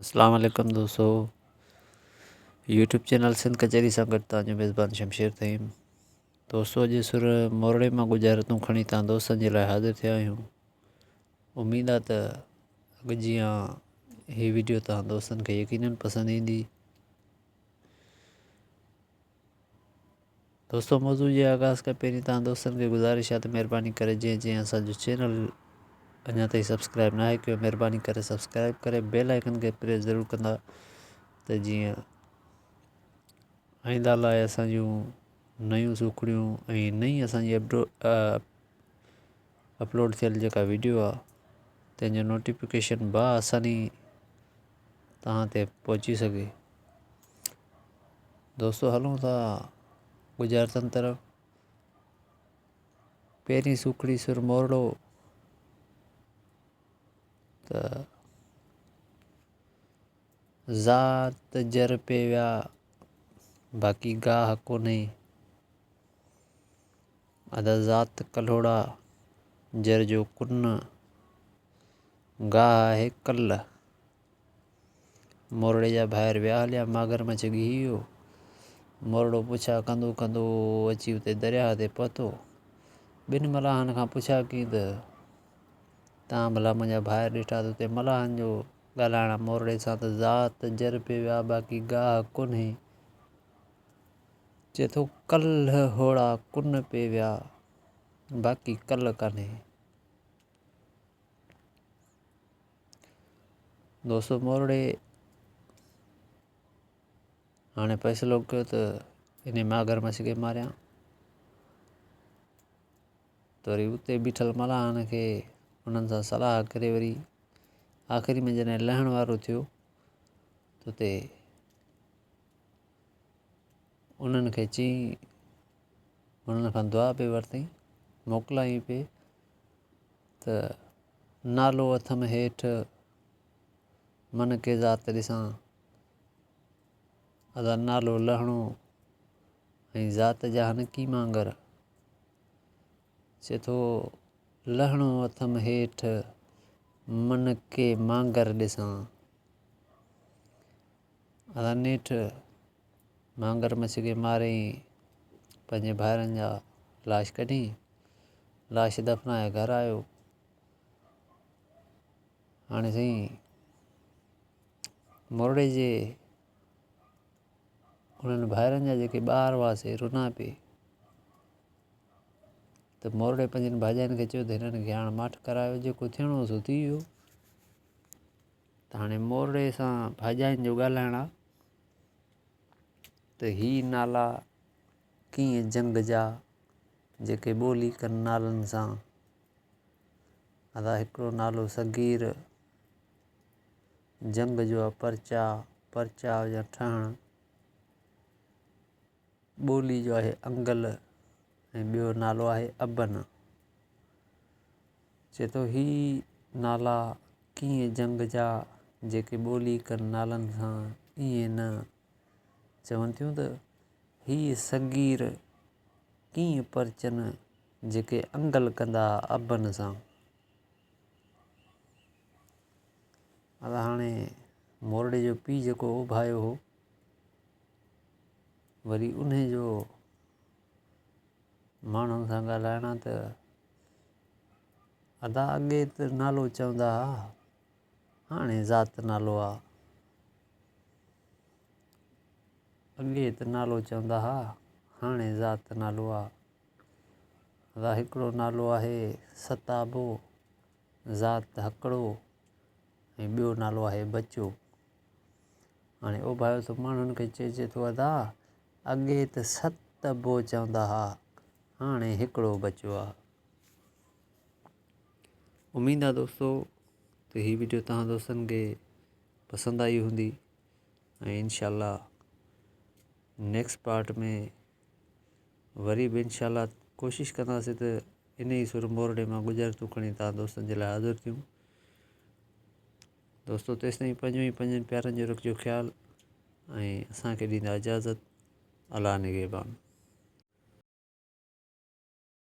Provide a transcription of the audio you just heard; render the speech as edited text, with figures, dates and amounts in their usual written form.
अस्सलाम वालेकुम दोस्तों। यूट्यूब चैनल सिंध कचहरी सां गॾु तव्हांजो मेज़बान शमशेर तहीम। दोस्तों अॼु सुर मोरड़े मां गुज़ारितूं खणी तव्हां दोस्तनि जे लाइ हाज़िर थिया आहियूं। उमेद आहे त अॻु जीअं हीअ वीडियो तव्हां दोस्तनि खे यकीनन पसंदि ईंदी। दोस्तों मौज़ू जे आगाज़ खां पहिरीं तव्हां दोस्तनि खे गुज़ारिश आहे त महिरबानी करे जंहिं असांजो चैनल अञा ताईं सब्सक्राइब न आहे कयो, महिरबानी करे सब्सक्राइब करे बेल आइकन खे प्रेस ज़रूरु कंदा त जीअं आईंदा लाइ असां जूं नयूं सूखड़ियूं ऐं नई असांजी अपलोड थियल जेका वीडियो आहे तंहिंजो नोटिफिकेशन आसानी तव्हां ते पहुची सघे। दोस्तों हलूं था गुज़ारतनि तरफ़। पहिरीं सूखड़ी सुर मोरड़ो त ज़ात जर पे विया बाक़ी गाह कोन्हे, अदा ज़ात कल्होड़ा जर जो कुन गाह आहे कल्ह। मोरड़े जा ॿाहिरि विया हलिया मगरमच्छ ॻी वियो। मोरड़ो पुछा कंदो कंदो अची उते दरिया ते पहुतो। ॿिनि मलाहनि खां पुछा कई त तव्हां भला मुंहिंजा ॿाहिरि ॾिठा त उते मलाहनि जो ॻाल्हाइण मोरड़े सां त ज़ात जर पे विया बाक़ी गाह कोन्हे। चए थो कल्ह होड़ा कुन पे विया बाक़ी कल्ह कान्हे। दोस्तों मोरड़े हाणे फ़ैसिलो कयो त इन मगरमच्छ खे मारियां। त वरी उते बीठल मलाहनि खे उन्हनि सां सलाह करे वरी आख़िरी में जॾहिं लहण वारो थियो त उते उन्हनि खे चई, उन्हनि खां दुआ पे वरितई, मोकिलाई पे त नालो अथमि हेठि मन के ज़ात ॾिसां, अदा नालो लहणो ऐं ज़ात जहान की मांगर। चए थो लहणो अथमि हेठि मन के मांगर ॾिसां, अदा नेठि मगरमच्छ खे मारियईं, पंहिंजे भाइरनि जा लाश कढी, लाश दफ़नाए घर आयो। हाणे साईं मोरड़े जे उन्हनि भाइरनि जा जेके ॿार हुआसीं रुना पे त मोरड़े पंहिंजनि भाॼाइनि खे चयो त हिननि खे हाणे माठि करायो, जेको थियणो हो सो थी वियो। त हाणे मोरड़े सां भाॼाइनि जो ॻाल्हाइण आहे त ही नाला कीअं जंग जा जेके ॿोली कनि नालनि सां, अदा हिकिड़ो नालो सगीर जंग जो आहे परचा, परचा जा ठहण, ॿोली जो आहे अंगल ऐं ॿियो नालो आहे अबन। चए थो ही नाला कीअं जंग जा जेके ॿोली कनि नालनि सां ईअं न चवनि थियूं त हीअ सगीर कीअं परचनि जेके अंगल कंदा अबन सां। अदा हाणे मोरड़े जो पीउ जेको उभायो हो वरी उन जो माण्हुनि सां ॻाल्हाइण त अदा अॻे त नालो चवंदा हुआ, हाणे ज़ात नालो आहे। अॻे त नालो चवंदा हुआ, हाणे ज़ात नालो आहे। अदा हिकिड़ो नालो आहे सताबो, ज़ात हकिड़ो ऐं ॿियो नालो आहे बचो। हाणे उभायो त माण्हुनि खे चए थो अदा अॻे त सतबो चवंदा हुआ, हाणे हिकिड़ो बचो आहे। उमेद आहे दोस्तों त हीअ वीडियो तव्हां दोस्तनि खे पसंदि आई हूंदी ऐं इंशाअल्लाह नेक्स्ट पार्ट में वरी बि इंशाअल्लाह कोशिशि कंदासीं त इन ई सुर मोरड़े मां गुज़ारितूं खणी तव्हां दोस्तनि जे लाइ हाज़िर थियूं। दोस्तों तेसिताईं पंहिंजनि प्यारनि जो रखिजो ख़्यालु ऐं असांखे ॾींदा इजाज़त। अल्लाह निगहबान।